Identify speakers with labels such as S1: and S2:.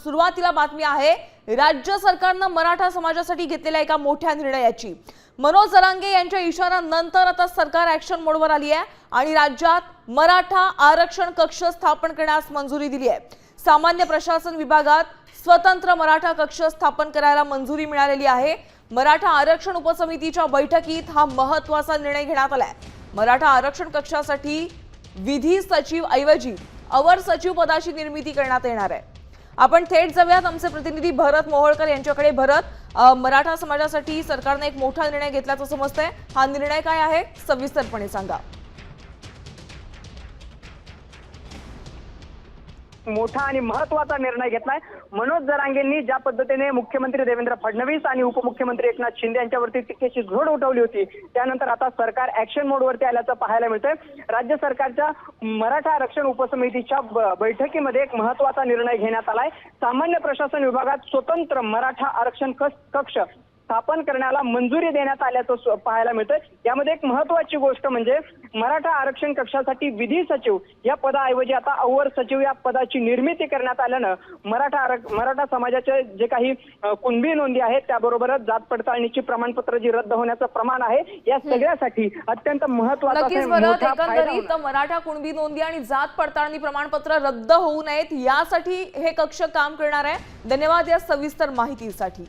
S1: सुरुवातीला बातमी आहे राज्य सरकारनं मराठा समाजासाठी घेतलेल्या एका मोठ्या निर्णयाची। मनोज जरांगे यांच्या इशाऱ्यानंतर आता सरकार ऍक्शन मोडवर आली आहे आणि राज्यात मराठा आरक्षण कक्ष स्थापन करण्यास मंजुरी दिली आहे। सामान्य प्रशासन विभागात स्वतंत्र मराठा कक्ष स्थापन करायला मंजुरी मिळालेली आहे। मराठा आरक्षण उपसमितीच्या बैठकीत हा महत्त्वाचा निर्णय घेण्यात आलाय। मराठा आरक्षण कक्षासाठी विधी सचिव ऐवजी अवर सचिव पदाची निर्मिती करण्यात येणार आहे। आपण थेट जाऊयात आमचे प्रतिनिधी भरत मोहोळकर यांच्याकडे। भरत, मराठा समाजासाठी सरकारने एक मोठा निर्णय घेतल्याचं समजतंय, हा निर्णय काय आहे सविस्तरपणे सांगा।
S2: मोठा आणि महत्त्वाचा निर्णय घेतलाय। मनोज जरांगेंनी ज्या पद्धतीने मुख्यमंत्री देवेंद्र फडणवीस आणि उपमुख्यमंत्री एकनाथ शिंदे यांच्यावरती टीकेची झोड उठवली होती, त्यानंतर आता सरकार ऍक्शन मोडवरती आल्याचं पाहायला मिळतंय। राज्य सरकारच्या मराठा आरक्षण उपसमितीच्या बैठकीमध्ये एक महत्त्वाचा निर्णय घेण्यात आलाय। सामान्य प्रशासन विभागात स्वतंत्र मराठा आरक्षण कक्ष स्थापन करण्याला मंजुरी देण्यात आल्याचं पाहायला मिळतंय। यामध्ये एक महत्त्वाची गोष्ट म्हणजे मराठा आरक्षण कक्षासाठी विधी सचिव या पदाऐवजी आता अवर सचिव या पदाची निर्मिती करण्यात आल्यानं मराठा समाजाचे जे काही कुणबी नोंदी आहेत त्याबरोबरच जात पडताळणीची प्रमाणपत्र जी रद्द होण्याचं प्रमाण आहे, या सगळ्यासाठी अत्यंत महत्त्वाचा
S1: एकंदरीत मराठा कुणबी नोंदी आणि जात पडताळणी प्रमाणपत्र रद्द होऊ नयेत यासाठी हे कक्ष काम करणार आहे। धन्यवाद या सविस्तर माहितीसाठी।